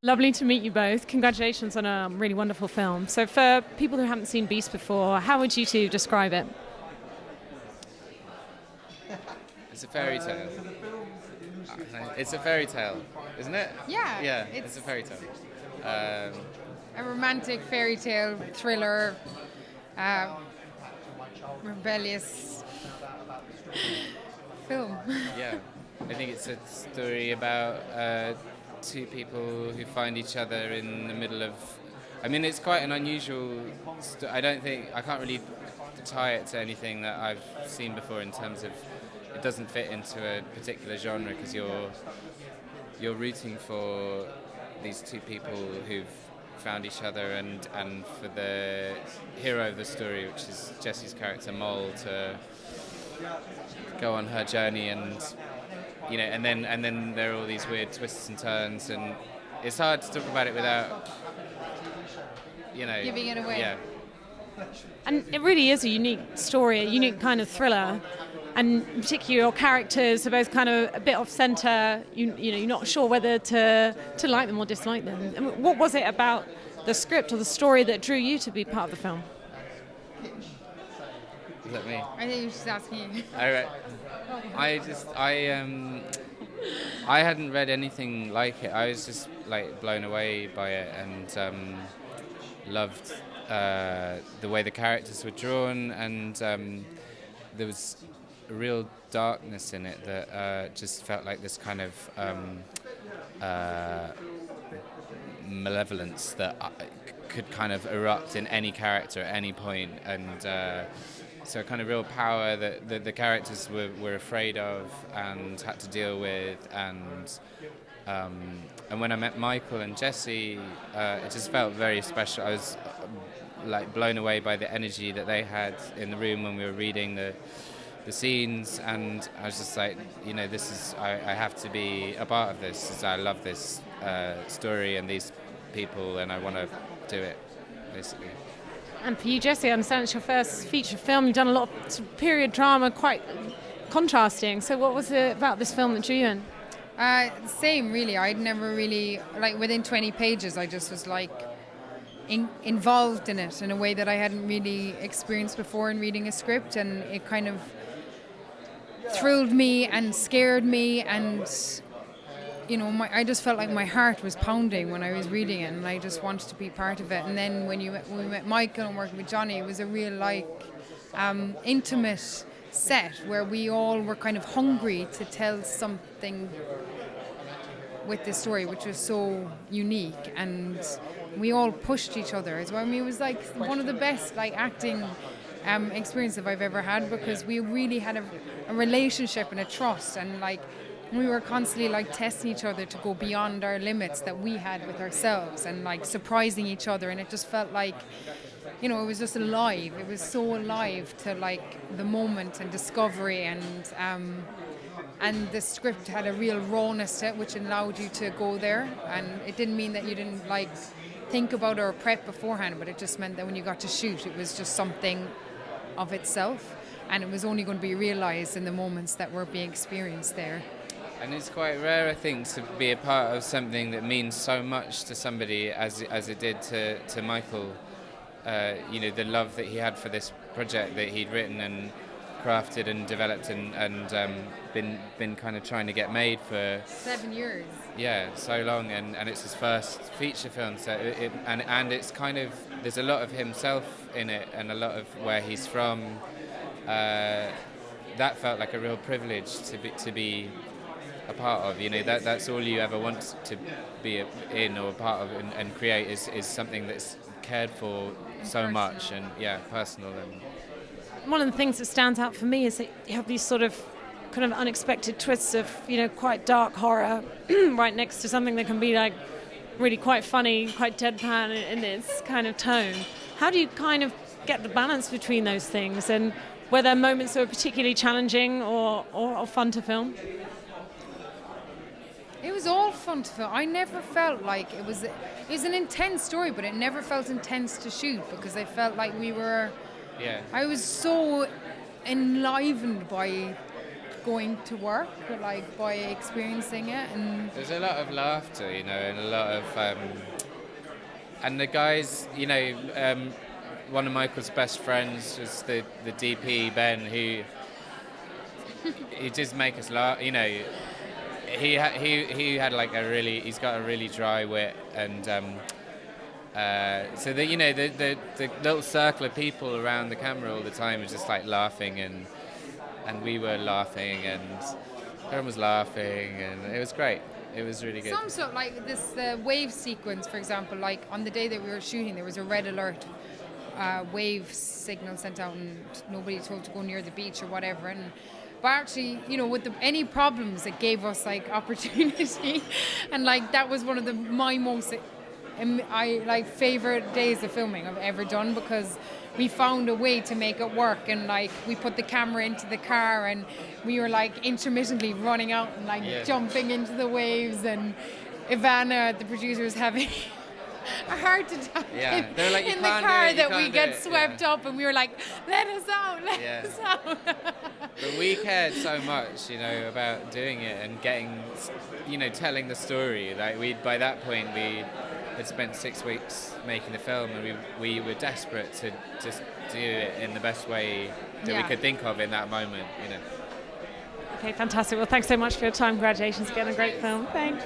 Lovely to meet you both. Congratulations on a really wonderful film. So for people who haven't seen Beast before, how would you two describe it? It's a fairy tale. It's a fairy tale, isn't it? Yeah. Yeah, it's a fairy tale. A romantic fairy tale thriller, rebellious film. Yeah, I think it's a story about two people who find each other in the middle of. I mean, it's quite an unusual. I can't really tie it to anything that I've seen before in terms of. It doesn't fit into a particular genre because you're rooting for these two people who've found each other and for the hero of the story, which is Jessie's character Moll, to go on her journey, and and then there are all these weird twists and turns, and it's hard to talk about it without giving it away. Yeah. And it really is a unique story, a unique kind of thriller. And particularly your characters are both kind of a bit off centre. You're not sure whether to like them or dislike them. And what was it about the script or the story that drew you to be part of the film? Is that me? I think you should ask me. All right. I hadn't read anything like it. I was just like blown away by it and loved the way the characters were drawn, and there was a real darkness in it that just felt like this kind of malevolence that could kind of erupt in any character at any point, and so a kind of real power that the characters were afraid of and had to deal with, and when I met Michael and Jessie, it just felt very special. I was like blown away by the energy that they had in the room when we were reading the scenes, and I was just like, this is I have to be a part of this, because I love this story and these people, and I want to do it, basically. And for you, Jessie, I understand it's your first feature film. You've done a lot of sort of period drama, quite contrasting. So what was it about this film that drew you in? Same, really. I'd never really, within 20 pages, I just was involved in it in a way that I hadn't really experienced before in reading a script, and it kind of thrilled me and scared me, and I just felt like my heart was pounding when I was reading it, and I just wanted to be part of it. And then when we met Michael and working with Johnny, it was a real intimate set where we all were kind of hungry to tell something with this story, which was so unique, and we all pushed each other as well. I mean, it was like one of the best acting experiences I've ever had, because we really had a relationship and a trust, and we were constantly testing each other to go beyond our limits that we had with ourselves, and surprising each other, and it just felt like it was just alive. It was so alive to the moment and discovery, and the script had a real rawness to it, which allowed you to go there, and it didn't mean that you didn't think about or prep beforehand, but it just meant that when you got to shoot, it was just something of itself, and it was only going to be realised in the moments that were being experienced there. And it's quite rare, I think, to be a part of something that means so much to somebody as it did to Michael. The love that he had for this project that he'd written and crafted and developed and been kind of trying to get made for 7 years. Yeah, so long, and it's his first feature film, so and it's kind of, there's a lot of himself in it and a lot of where he's from. That felt like a real privilege to be a part of. That's all you ever want to be in or a part of and create is something that's cared for so much, and personal. And one of the things that stands out for me is that you have these sort of kind of unexpected twists of quite dark horror right next to something that can be really quite funny, quite deadpan in its kind of tone. How do you kind of get the balance between those things, and were there moments that were particularly challenging or fun to film? It was all fun to film. I never felt like it was an intense story, but it never felt intense to shoot, because I felt like we were. Yeah. I was so enlivened by going to work, like by experiencing it. And there's a lot of laughter, you know, and a lot of and the guys, you know, one of Michael's best friends was the DP Ben, who he just make us laugh, you know. He had like he's got a really dry wit, and so the, you know, the little circle of people around the camera all the time was just like laughing, and we were laughing, and everyone was laughing, and it was great. It was really good. Some sort of like this wave sequence, for example, like on the day that we were shooting, there was a red alert wave signal sent out, and nobody told to go near the beach or whatever. And but actually, you know, with any problems, it gave us like opportunity, and like that was one of my most favorite days of filming I've ever done, because we found a way to make it work, and like we put the camera into the car, and we were like intermittently running out and like jumping into the waves, and Ivana, the producer, was having a heart attack in the car that we get swept up, and we were like, let us out, let us out. But we cared so much, you know, about doing it and getting, you know, telling the story. Like by that point we had spent 6 weeks making the film, and we were desperate to just do it in the best way that we could think of in that moment, you know. Okay, fantastic. Well, thanks so much for your time. Congratulations again, a great film. Thanks.